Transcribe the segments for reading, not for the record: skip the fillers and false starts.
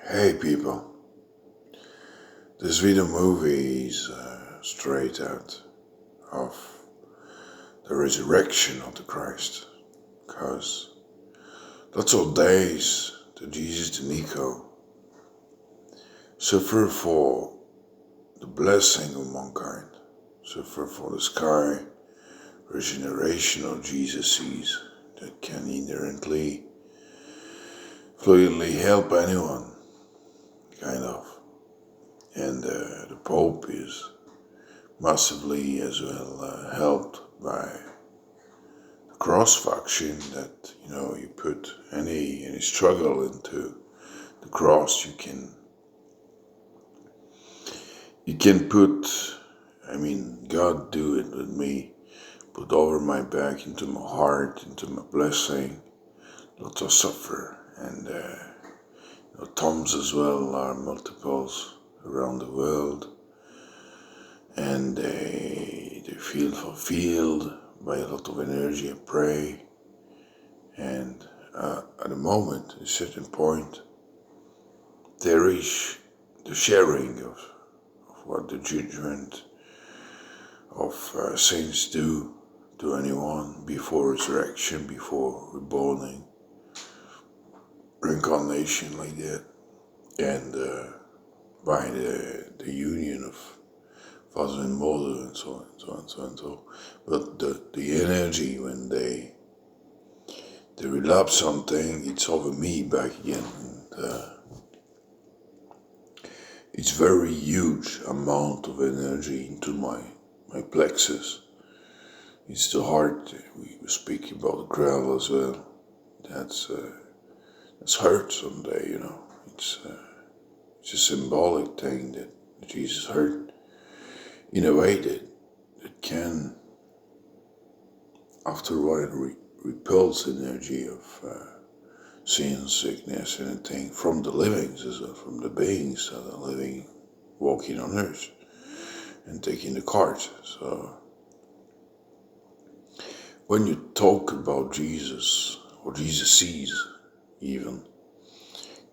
Hey people, this video movie is straight out of the resurrection of the Christ, because that's all days that Jesus the Nico suffer for the blessing of mankind, suffer for the sky regeneration of Jesus sees that can inherently, fluidly help anyone, kind of. And the Pope is massively as well helped by the cross faction that you put any struggle into the cross. You can put, God do it with me, put over my back into my heart, into my blessing, not to suffer. And Toms as well are multiples around the world, and they feel fulfilled by a lot of energy and pray. And at a moment, at a certain point, there is the sharing of what the judgment of saints do to anyone before resurrection, before reborning, reincarnation like that, and by the union of father and mother, and so on, so on, so on, so. But the energy when they relapse something, it's over me back again. And it's very huge amount of energy into my plexus. It's the heart. We speak about the ground as well. That's hurt someday, It's a symbolic thing that Jesus hurt in a way that can, after a while, repulse energy of sin, sickness, anything from the livings as well, from the beings that are living, walking on earth and taking the cart. So when you talk about Jesus, or Jesus sees even,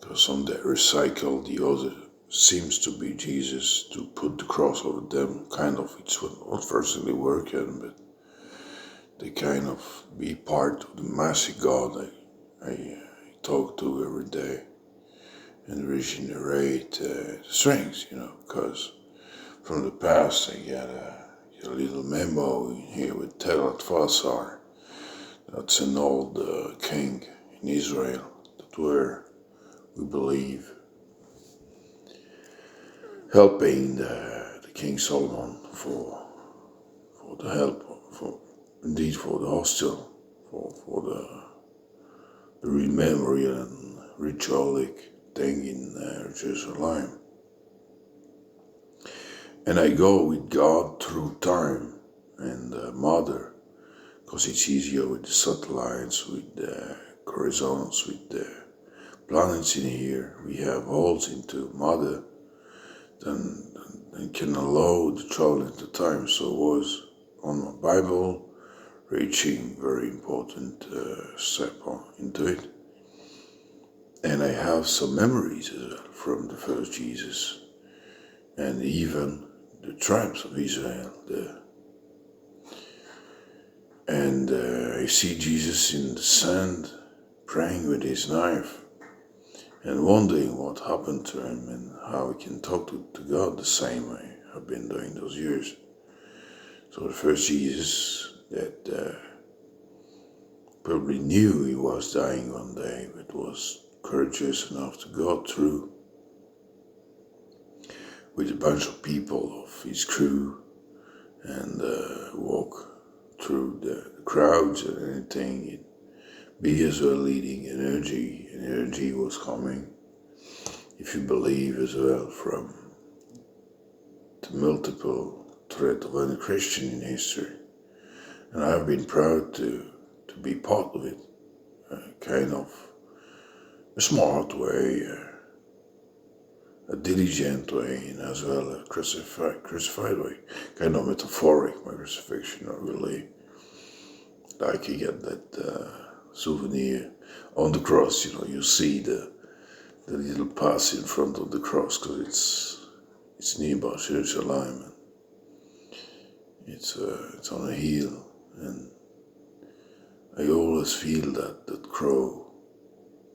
because some that recycle the other seems to be Jesus, to put the cross over them, kind of, it's what personally work at, but they kind of be part of the massive God I talk to every day, and regenerate the strength, because from the past I got a little memo in here with Telat-Fasar. That's an old king in Israel that were, we believe, helping the King Solomon for the help, for the hostel, for the memorial and ritualic thing in Jerusalem. And I go with God through time and Mother, because it's easier with the satellites, with the horizons, with the planets in here. We have holes into Mother, then can allow the travel into time. So it was on my Bible, reaching very important step into it. And I have some memories as well from the first Jesus, and even the tribes of Israel. And I see Jesus in the sand, praying with his knife, and wondering what happened to him and how he can talk to God the same way I've been doing those years. So the first Jesus that probably knew he was dying one day, but was courageous enough to go through with a bunch of people of his crew and walk through the crowds and anything. Be as well leading energy. Energy was coming, if you believe as well, from the multiple threat of any Christian in history. And I've been proud to be part of it, kind of a smart way, a diligent way, and as well a crucified way, kind of metaphoric, my crucifixion, not really like you get that souvenir on the cross, you see the the little pass in front of the cross, because it's nearby Jerusalem, and it's on a hill, and I always feel that crow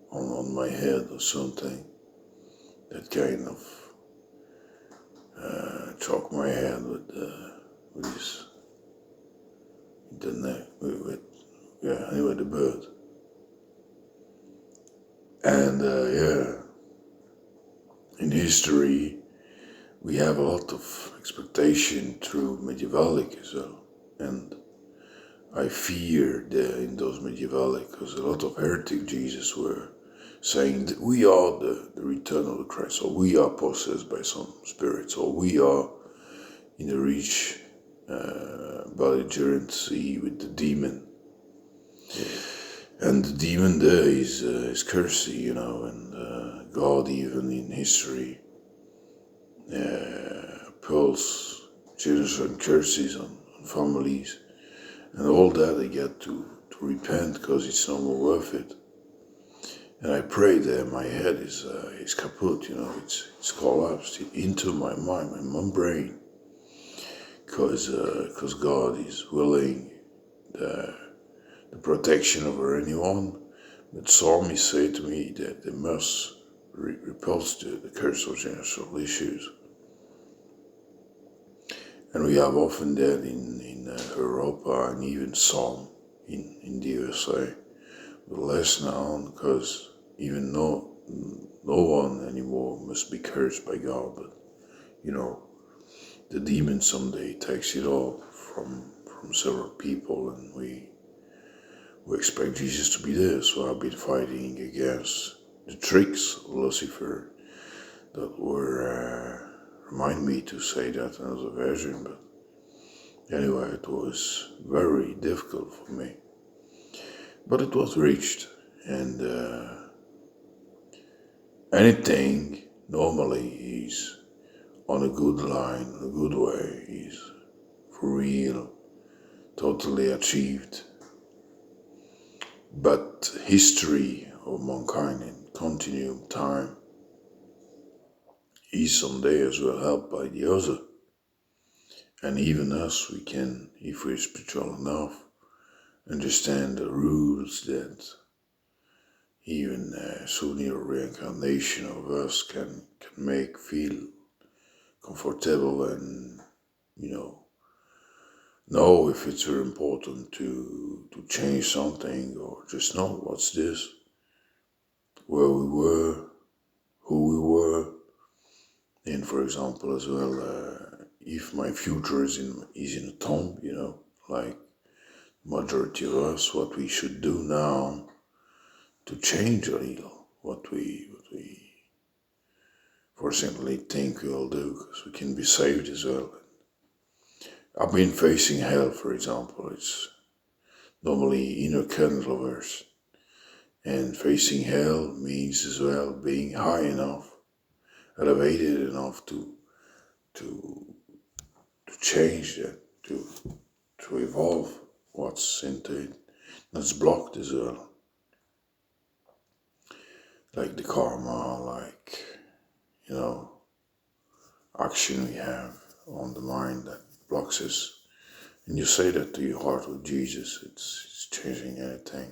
on my head or something, that kind of choke my head with his the neck with anyway, the bird. And in history we have a lot of expectation through medievalic as well, and I fear that in those medievalic, because a lot of heretic Jesus were saying that we are the return of the Christ, or we are possessed by some spirits, or we are in a rich belligerency with the demon. And the demon there is cursy, and God even in history pulls children curses on families, and all that they get to repent because it's no more worth it. And I pray that my head is kaput, it's collapsed into my mind, my brain, because God is willing the protection over anyone. But psalmists say to me that they must repulse the curse of generational issues. And we have often that in Europa and even some in the USA, but less now, because even no one anymore must be cursed by God. But the demon someday takes it all from several people, and we expect Jesus to be there. So I've been fighting against the tricks of Lucifer that were remind me to say that as a version, but anyway, it was very difficult for me. But it was reached, and anything normally is on a good line, a good way, is for real, totally achieved. But history of mankind in continuum time is someday as well helped by the other. And even us, we can, if we're spiritual enough, understand the rules that even sooner reincarnation of us can make feel comfortable, and know if it's very important to change something, or just know what's this, where we were, who we were, and for example as well, if my future is in a tomb, like majority of us, what we should do now to change a little what we fortunately think we'll do, because we can be saved as well. I've been facing hell, for example. It's normally inner candleverse, and facing hell means as well being high enough, elevated enough to change that, to evolve what's into it that's blocked as well, like the karma, like action we have on the mind that blocks us. And you say that to your heart with Jesus, it's changing anything.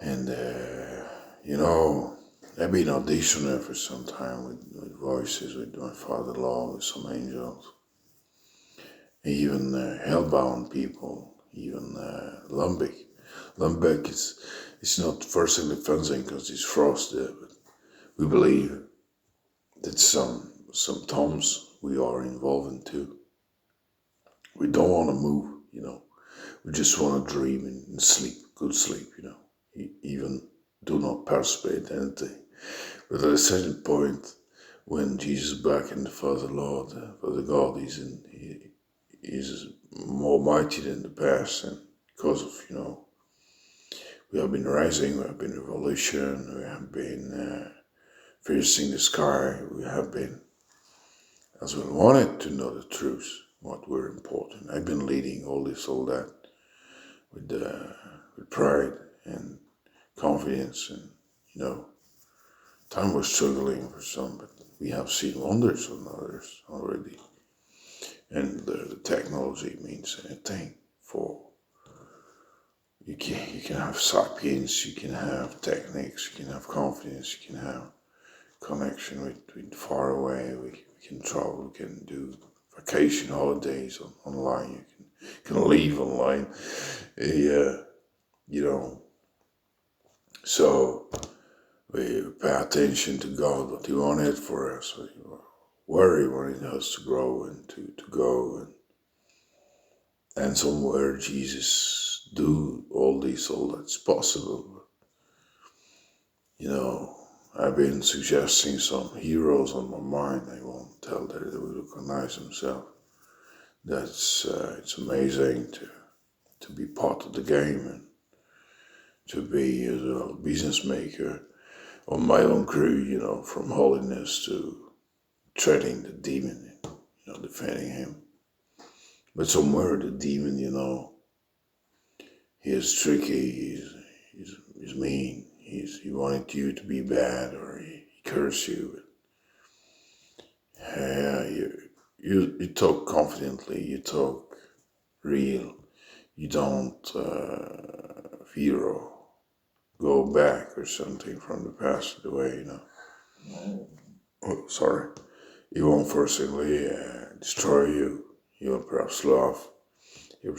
And I've been auditioning for some time with voices, with my father-in-law, with some angels, even hellbound people, even Lambic. Lambic it's not firstly fencing because it's frost there, but we believe that some tombs we are involved in too. We don't want to move, we just want to dream and sleep, good sleep, even do not participate in anything. But at a certain point, when Jesus is back in the Father Lord, Father God is more mighty than the past, and because of we have been rising, we have been revolution, we have been piercing the sky, we have been as well wanted to know the truth, what were important. I've been leading all that with pride, and confidence. And, time was struggling for some, but we have seen wonders on others already. And the technology means anything for you can have sapience, you can have techniques, you can have confidence, you can have connection with far away, we can travel, we can do vacation holidays online, you can leave online. So we pay attention to God, what He wanted for us, where He wanted us to grow and to go, and somewhere Jesus do all that's possible. I've been suggesting some heroes on my mind. I won't tell that they will recognize themselves. It's amazing to be part of the game and to be as a business maker on my own crew, from holiness to treading the demon, defending him. But somewhere the demon, he is tricky, he's mean, he wanted you to be bad, or he cursed you. You talk confidently, you talk real, you don't fear or go back or something from the past the way, he won't forcibly destroy you. He will perhaps laugh, he will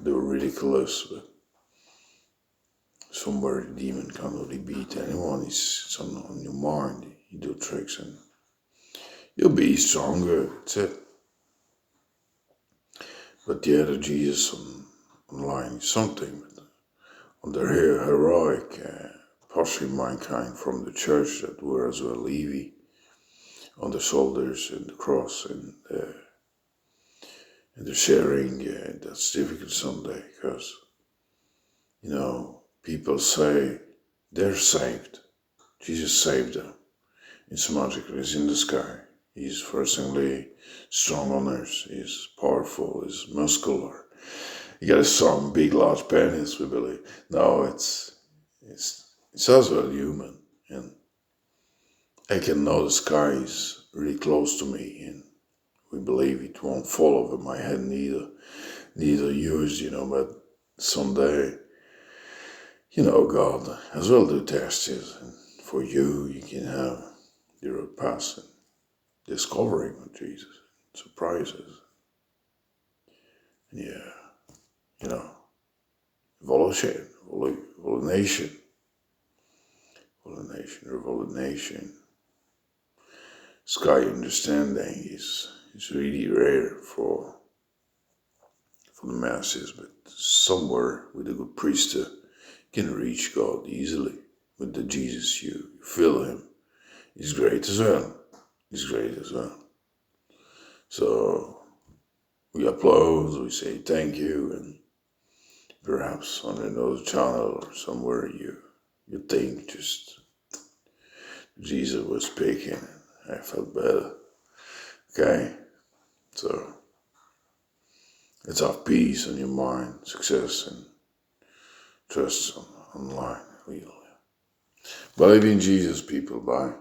do ridiculous, but somewhere the demon can't really beat anyone. It's on your mind, you do tricks and you'll be stronger, that's it. But the Jesus online is something, but on the heroic pushing mankind from the church that were as well Levi on the shoulders and the cross and the sharing, that's difficult someday because, people say they're saved. Jesus saved them. It's magical, he's in the sky. He's firstly strong on earth, he's powerful, he's muscular. He got some big large penis, we believe. No, it's as well human. And I can know the sky is really close to me, and we believe it won't fall over my head neither yours, but someday, God as well do tests, and for you can have your past and discovering of Jesus, surprises. Yeah, revolution. Sky understanding is really rare for the masses, but somewhere with a good priesthood can reach God easily. With the Jesus you feel him. He's great as well. So we applaud, we say thank you, and perhaps on another channel or somewhere you think just Jesus was speaking. I felt better. Okay? So let's have peace in your mind, success, and trust online. Believe in Jesus, people. Bye.